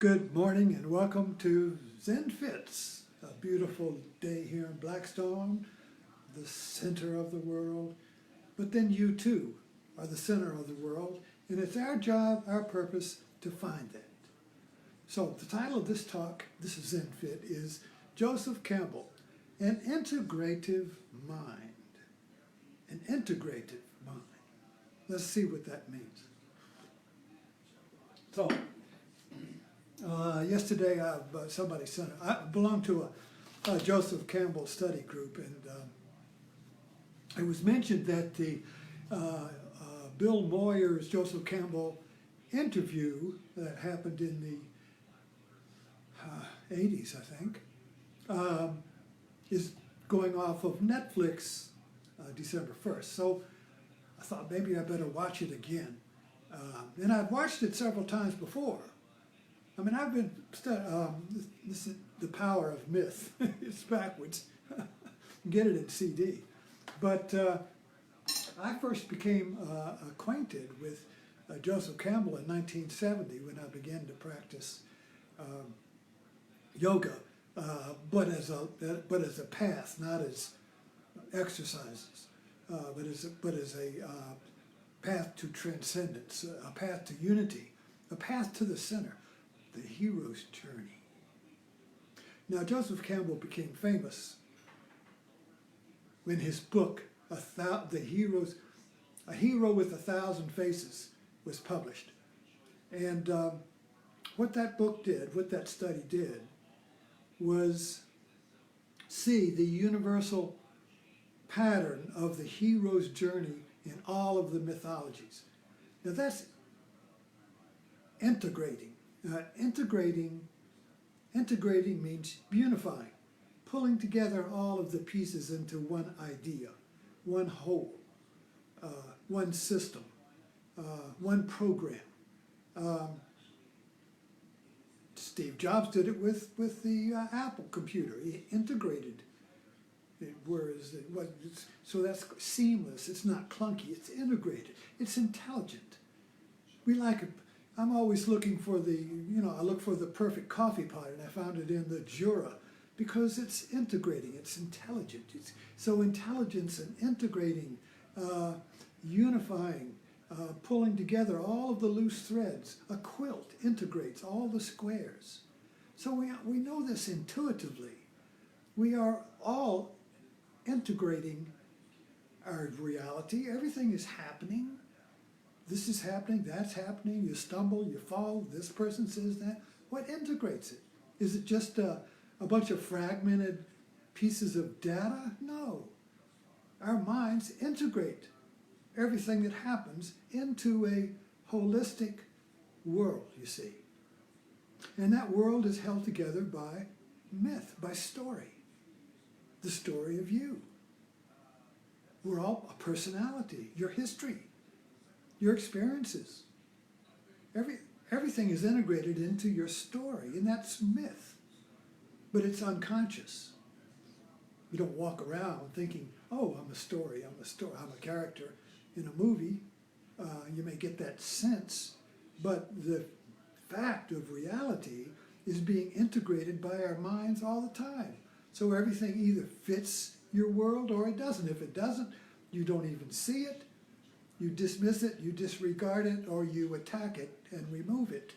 Good morning and welcome to Zen Fits, a beautiful day here in Blackstone, the center of the world. But then you too are the center of the world, and it's our job, our purpose to find that. So the title of this talk, this is Zen Fit, is Joseph Campbell, an integrative mind. An integrative mind. Let's see what that means. So, yesterday, somebody sent. I belong to a Joseph Campbell study group, and it was mentioned that the Bill Moyer's Joseph Campbell interview that happened in the 80s, I think, is going off of Netflix December 1st. So I thought maybe I better watch it again. And I've watched it several times before. I mean, I've been this is the power of myth. It's backwards. Get it in CD. But I first became acquainted with Joseph Campbell in 1970 when I began to practice yoga, but as a path, not as exercises, but as a path to transcendence, a path to unity, a path to the center. The hero's journey. Now, Joseph Campbell became famous when his book, A Hero with 1,000 Faces, was published. And what that book did, what that study did, was see the universal pattern of the hero's journey in all of the mythologies. Now, that's integrating. Integrating means unifying, pulling together all of the pieces into one idea, one whole, one system, one program. Steve Jobs did it with the Apple computer. He integrated it, so that's seamless. It's not clunky. It's integrated. It's intelligent. We like it. I'm always looking for I look for the perfect coffee pot, and I found it in the Jura because it's integrating, it's intelligent. So intelligence and integrating, unifying, pulling together all of the loose threads. A quilt integrates all the squares. So we know this intuitively. We are all integrating our reality. Everything is happening. This is happening, that's happening, you stumble, you fall, this person says that. What integrates it? Is it just a bunch of fragmented pieces of data? No. Our minds integrate everything that happens into a holistic world, you see. And that world is held together by myth, by story. The story of you. We're all a personality, your history. Your experiences. Everything is integrated into your story, and that's myth. But it's unconscious. You don't walk around thinking, oh, I'm a character in a movie. You may get that sense, but the fact of reality is being integrated by our minds all the time. So everything either fits your world or it doesn't. If it doesn't, you don't even see it. You dismiss it, you disregard it, or you attack it and remove it.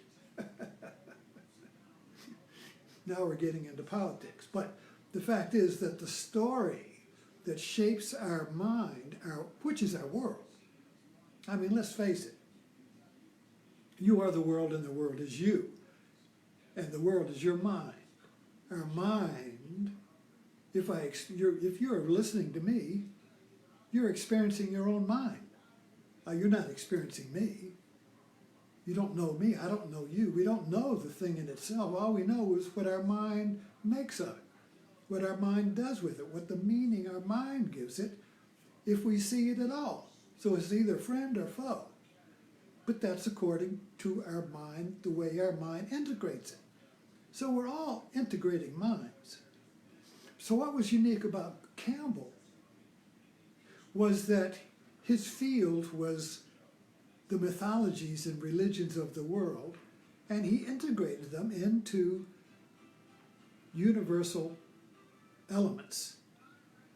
Now we're getting into politics. But the fact is that the story that shapes our mind, which is our world, I mean, let's face it. You are the world and the world is you. And the world is your mind. Our mind, if you're listening to me, you're experiencing your own mind. You're not experiencing me. You don't know me. I don't know you. We don't know the thing in itself. All we know is what our mind makes of it, what our mind does with it, what the meaning our mind gives it, if we see it at all. So it's either friend or foe. But that's according to our mind, the way our mind integrates it. So we're all integrating minds. So what was unique about Campbell was that his field was the mythologies and religions of the world, and he integrated them into universal elements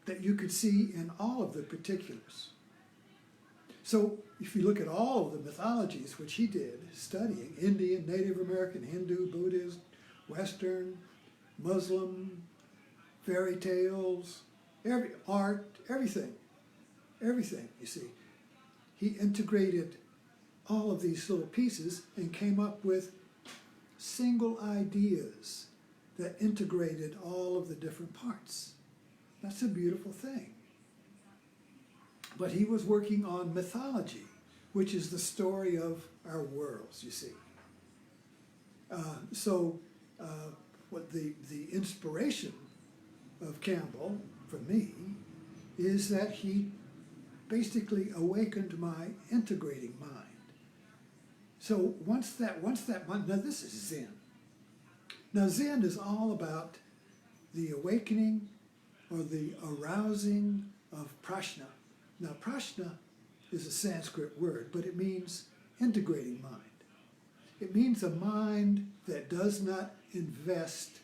that you could see in all of the particulars. So if you look at all of the mythologies which he did, studying Indian, Native American, Hindu, Buddhist, Western, Muslim, fairy tales, art, everything, you see. He integrated all of these little pieces and came up with single ideas that integrated all of the different parts. That's a beautiful thing. But he was working on mythology, which is the story of our worlds, you see. What the inspiration of Campbell, for me, is that he basically awakened my integrating mind. So once that mind, now this is Zen. Now Zen is all about the awakening or the arousing of prajna. Now prajna is a Sanskrit word, but it means integrating mind. It means a mind that does not invest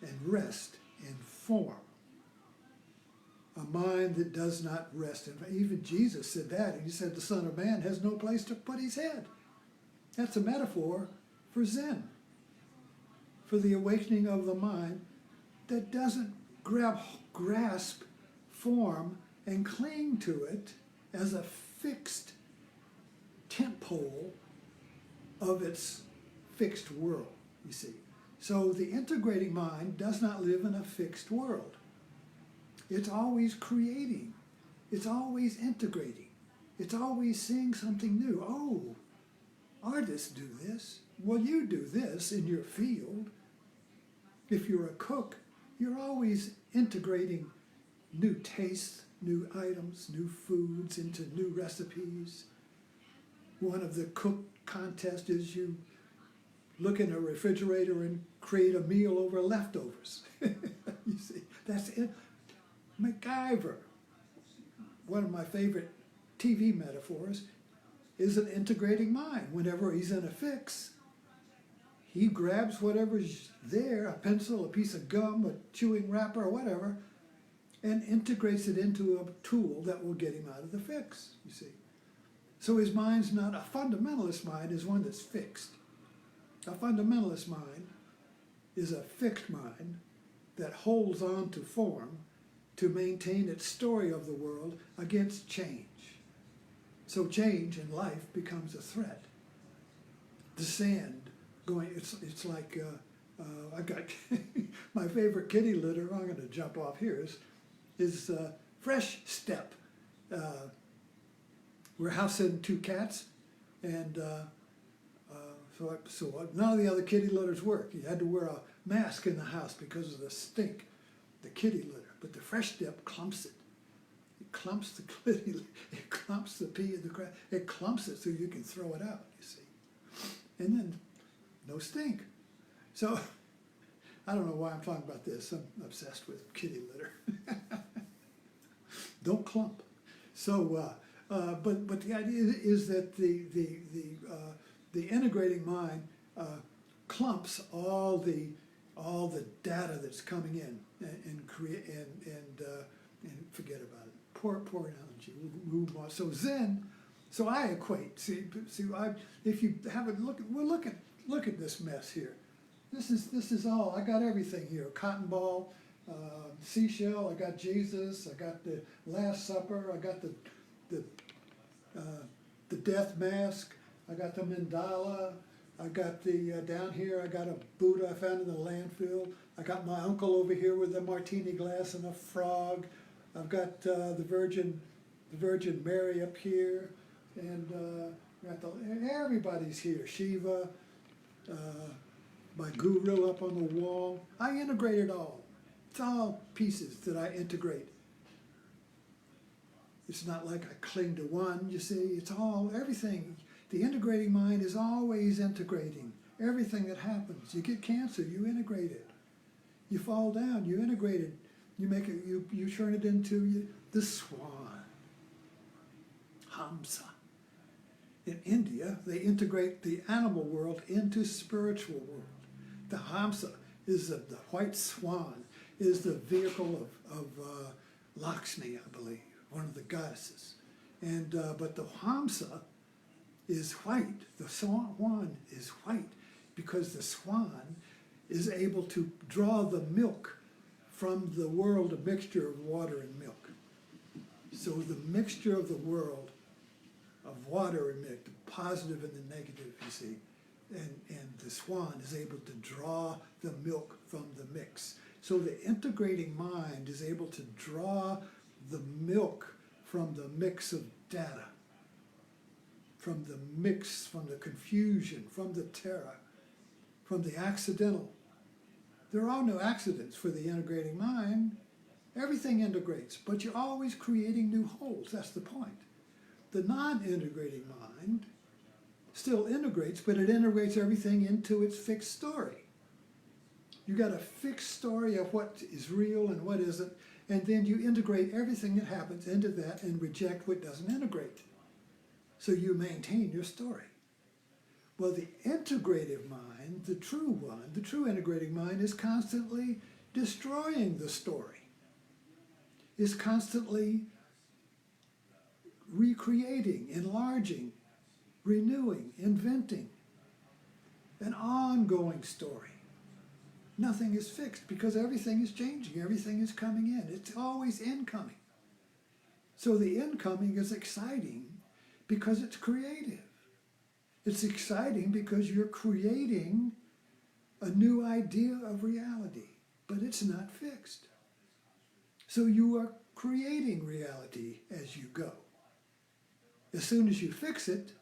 and rest in form. A mind that does not rest in, even Jesus said that, and he said the Son of Man has no place to put his head. That's a metaphor for Zen, for the awakening of the mind that doesn't grasp form and cling to it as a fixed tent pole of its fixed world, you see. So the integrating mind does not live in a fixed world. It's always creating. It's always integrating. It's always seeing something new. Oh, artists do this. Well, you do this in your field. If you're a cook, you're always integrating new tastes, new items, new foods into new recipes. One of the cook contests is you look in a refrigerator and create a meal over leftovers. You see, that's it. MacGyver, one of my favorite TV metaphors, is an integrating mind. Whenever he's in a fix, he grabs whatever's there, a pencil, a piece of gum, a chewing wrapper, or whatever, and integrates it into a tool that will get him out of the fix, you see. So his mind's not, a fundamentalist mind is one that's fixed. A fundamentalist mind is a fixed mind that holds on to form to maintain its story of the world against change. So change in life becomes a threat. The sand going, it's like, I got, my favorite kitty litter, I'm going to jump off here, is Fresh Step. We're house sitting 2 cats, and so none of the other kitty litters work. You had to wear a mask in the house because of the stink, the kitty litter. But the Fresh Step clumps it. It clumps the kitty, it clumps the pee in the crap. It clumps it so you can throw it out, you see. And then no stink. So I don't know why I'm talking about this. I'm obsessed with kitty litter. Don't clump. So, but the idea is that the integrating mind clumps all the data that's coming in and forget about it. Poor analogy. We'll move on. So Zen. So I equate. If you have a look, look at this mess here. This is all. I got everything here. Cotton ball, seashell. I got Jesus. I got the Last Supper. I got the death mask. I got the mandala. I got the down here. I got a Buddha I found in the landfill. I got my uncle over here with a martini glass and a frog. I've got the Virgin Mary up here, and everybody's here. Shiva, my guru up on the wall. I integrate it all. It's all pieces that I integrate. It's not like I cling to one, you see. It's all, everything. The integrating mind is always integrating. Everything that happens. You get cancer, you integrate it. You fall down, you integrate it. You make it. You turn it into the swan, Hamsa. In India, they integrate the animal world into spiritual world. The Hamsa is the white swan, is the vehicle of Lakshmi, I believe, one of the goddesses. And but the Hamsa is white. The swan is white because the swan is able to draw the milk from the world, a mixture of water and milk. So the mixture of the world of water and milk, the positive and the negative, you see, and the swan is able to draw the milk from the mix. So the integrating mind is able to draw the milk from the mix of data, from the mix, from the confusion, from the terror, from the accidental. There are no accidents for the integrating mind. Everything integrates, but you're always creating new wholes. That's the point. The non-integrating mind still integrates, but it integrates everything into its fixed story. You got a fixed story of what is real and what isn't, and then you integrate everything that happens into that and reject what doesn't integrate. So you maintain your story. Well, the integrative mind, the true one, the true integrating mind is constantly destroying the story, is constantly recreating, enlarging, renewing, inventing, an ongoing story. Nothing is fixed because everything is changing, everything is coming in. It's always incoming. So the incoming is exciting because it's creative. It's exciting because you're creating a new idea of reality, but it's not fixed. So you are creating reality as you go. As soon as you fix it,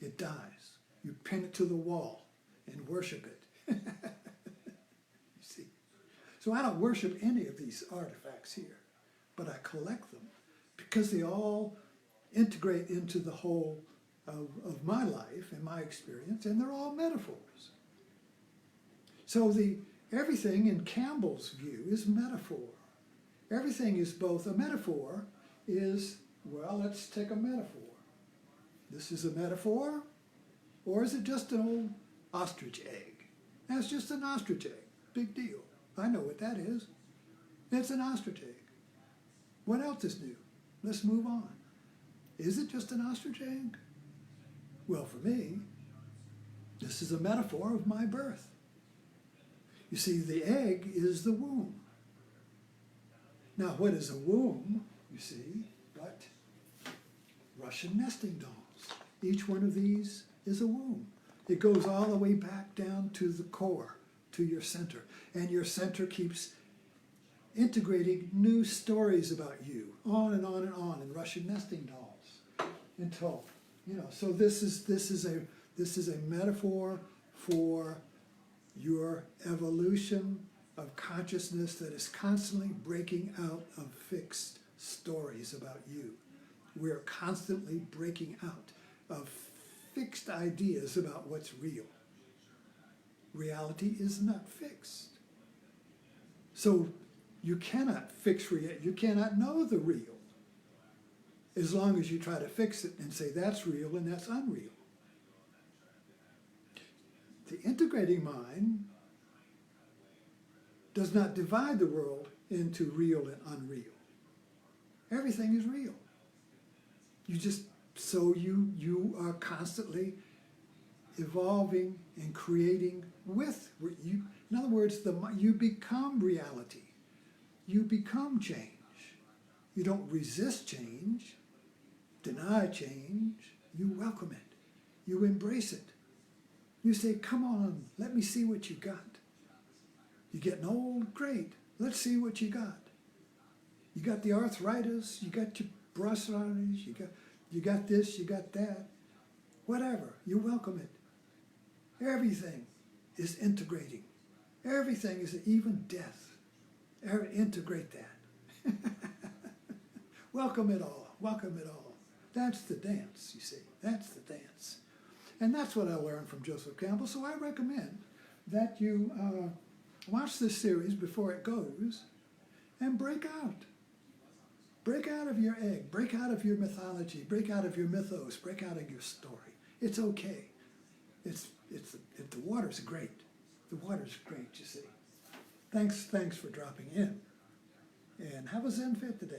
it dies. You pin it to the wall and worship it. You see? So I don't worship any of these artifacts here, but I collect them because they all integrate into the whole of my life and my experience, and they're all metaphors. So everything in Campbell's view is metaphor. Everything is both a metaphor is, well, let's take a metaphor. This is a metaphor, or is it just an old ostrich egg? That's just an ostrich egg. Big deal. I know what that is. It's an ostrich egg. What else is new? Let's move on. Is it just an ostrich egg? Well, for me, this is a metaphor of my birth. You see, the egg is the womb. Now, what is a womb, you see, but Russian nesting dolls. Each one of these is a womb. It goes all the way back down to the core, to your center. And your center keeps integrating new stories about you, on and on and on, in Russian nesting dolls, until, so this is a metaphor for your evolution of consciousness that is constantly breaking out of fixed stories about you. We're constantly breaking out of fixed ideas about what's real. Reality is not fixed. So you cannot fix reality. You cannot know the real as long as you try to fix it and say that's real and that's unreal. The integrating mind does not divide the world into real and unreal. Everything is real. You are constantly evolving and creating with you. In other words, you become reality. You become change. You don't resist change, deny change. You welcome it. You embrace it. You say, come on, let me see what you got. You're getting old? Great. Let's see what you got. You got the arthritis, you got your bursitis, you got this, you got that. Whatever, you welcome it. Everything is integrating. Everything is, even death. Integrate that. Welcome it all. Welcome it all. That's the dance, you see. That's the dance. And that's what I learned from Joseph Campbell. So I recommend that you watch this series before it goes and break out. Break out of your egg, break out of your mythology, break out of your mythos, break out of your story. It's okay. The water's great. The water's great, you see. Thanks for dropping in. And have a Zen Fit today.